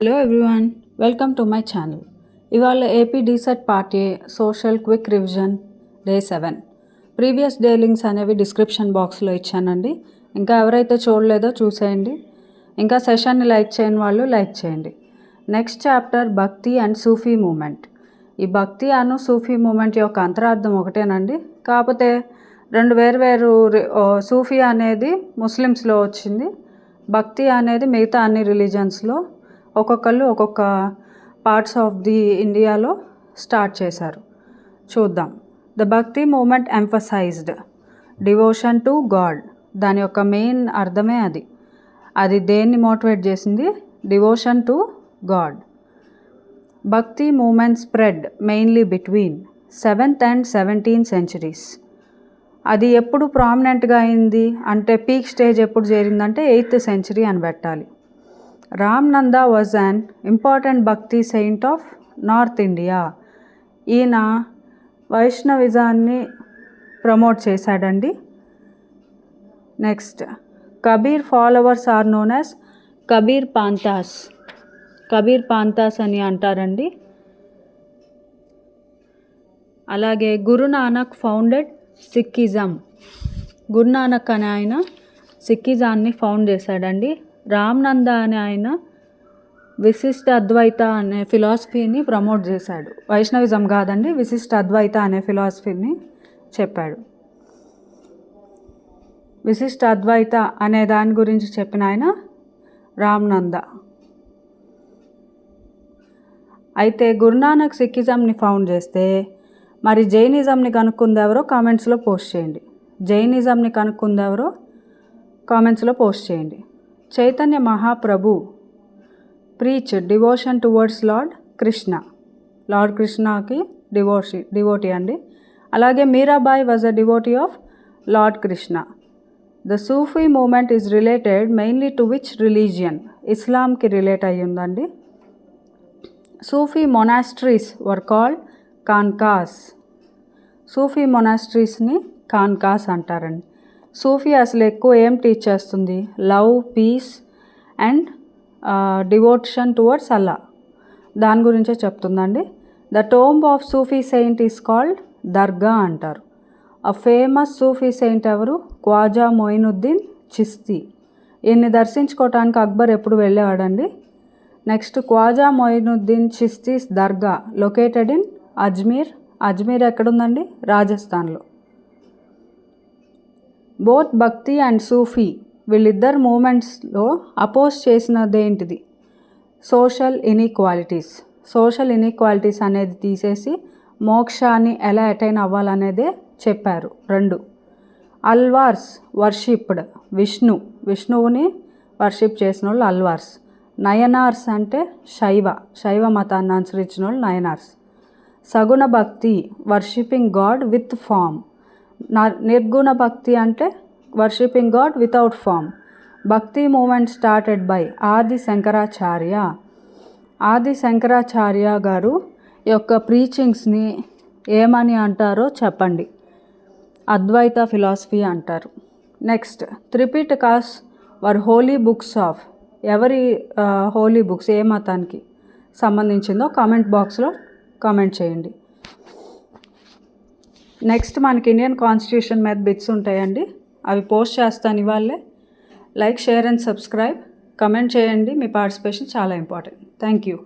Hello everyone, welcome to my channel. ఇవాళ AP DEECET part A social quick revision day 7 previous day links అనేవి description బాక్స్లో ఇచ్చానండి. ఇంకా ఎవరైతే చూడలేదో చూసేయండి. ఇంకా సెషన్ని లైక్ చేయని వాళ్ళు లైక్ చేయండి. నెక్స్ట్ చాప్టర్ భక్తి అండ్ సూఫీ మూమెంట్. ఈ భక్తి అను సూఫీ మూమెంట్ యొక్క అంతరార్థం ఒకటేనండి, కాకపోతే రెండు వేరు సూఫీ అనేది ముస్లిమ్స్లో వచ్చింది, భక్తి అనేది మిగతా అన్ని రిలీజన్స్లో ఒక్కొక్కళ్ళు ఒక్కొక్క పార్ట్స్ ఆఫ్ ది ఇండియాలో స్టార్ట్ చేశారు. చూద్దాం. The bhakti movement emphasized devotion to God. దాని యొక్క మెయిన్ అర్థమే అది దేన్ని మోటివేట్ చేసింది? Devotion to God. Bhakti movement spread mainly between 7th and 17th centuries. అది ఎప్పుడు ప్రామినెంట్గా అయింది అంటే పీక్ స్టేజ్ ఎప్పుడు చేరిందంటే 8th century అని పెట్టాలి. Ramananda was an important bhakti saint of north India. ఈయన వైష్ణవిజాన్ని ప్రమోట్ చేశాడండి. Next, Kabir followers are known as Kabir Panthas. Kabir Panthas అని అంటారండి. అలాగే గురునానక్ ఫౌండెడ్ సిక్కిజం. గురునానక్ అనే ఆయన సిక్కిజాన్ని ఫౌండ్ చేశాడండి. రామ్నంద అనే ఆయన విశిష్ట అద్వైత అనే ఫిలాసఫీని ప్రమోట్ చేశాడు. వైష్ణవిజం కాదండి, విశిష్ట అద్వైత అనే ఫిలాసఫీని చెప్పాడు. విశిష్ట అద్వైత అనే దాని గురించి చెప్పిన ఆయన రామ్నంద. అయితే గురునానక్ సిక్కిజంని ఫౌండ్ చేస్తే మరి జైనిజంని కనుక్కుంది ఎవరో కామెంట్స్లో పోస్ట్ చేయండి. జైనిజంని కనుక్కుంది ఎవరో కామెంట్స్లో పోస్ట్ చేయండి. Chaitanya Mahaprabhu preach devotion towards lord Krishna. Lord కృష్ణకి డివోటీ అండి. అలాగే Mirabai was a devotee of lord Krishna. The Sufi movement is related mainly to which religion? ఇస్లాంకి రిలేట్ అయ్యిందండి. సూఫీ మొనాస్ట్రీస్ వర్ కాల్డ్ ఖాన్కాస్. సూఫీ మొనాస్ట్రీస్ని ఖాన్కాస్ అంటారండి. సూఫీ అసలు ఎక్కువ ఏం టీచ్ చేస్తుంది? Love, peace and devotion towards Allah, దాని గురించే చెప్తుందండి. The tomb of Sufi saint is called dargah అంటారు. ఆ ఫేమస్ సూఫీ సెయింట్ ఎవరు? ఖ్వాజా మొయినుద్దీన్ చిస్తీ. ఈయన్ని దర్శించుకోవటానికి అక్బర్ ఎప్పుడు వెళ్ళేవాడండి. Next, Khwaja Moinuddin Chishti's dargah located in Ajmer. Ajmer ఎక్కడుందండి? రాజస్థాన్లో. బోత్ భక్తి అండ్ సూఫీ వీళ్ళిద్దరు మూమెంట్స్లో అపోజ్ చేసినది ఏంటిది? Social inequalities. సోషల్ ఇన్ఈక్వాలిటీస్ అనేది తీసేసి మోక్షాన్ని ఎలా అటైన్ అవ్వాలనేదే చెప్పారు. 2 అల్వార్స్ వర్షిప్డ్ విష్ణువుని వర్షిప్ చేసిన వాళ్ళు అల్వార్స్. నయనార్స్ అంటే శైవ మతాన్ని అనుసరించిన వాళ్ళు నయనార్స్. సగుణ భక్తి వర్షిపింగ్ గాడ్ విత్ ఫామ్. నిర్గుణ భక్తి అంటే వర్షిపింగ్ గాడ్ వితౌట్ ఫామ్. భక్తి మూమెంట్ స్టార్టెడ్ బై ఆది శంకరాచార్య. ఆది శంకరాచార్య గారు యొక్క ప్రీచింగ్స్ని ఏమని అంటారో చెప్పండి. అద్వైత ఫిలాసఫీ అంటారు. Next, Tripitakas were holy books of. ఎవరి హోలీ బుక్స్, ఏ మతానికి సంబంధించిందో కామెంట్ బాక్స్లో కామెంట్ చేయండి. నెక్స్ట్, మనకి ఇండియన్ కాన్స్టిట్యూషన్ మీద బిట్స్ ఉంటాయండి, అవి పోస్ట్ చేస్తాను ఇవాళే. Like, share and subscribe, comment చేయండి. మీ పార్టిసిపేషన్ చాలా ఇంపార్టెంట్. Thank you.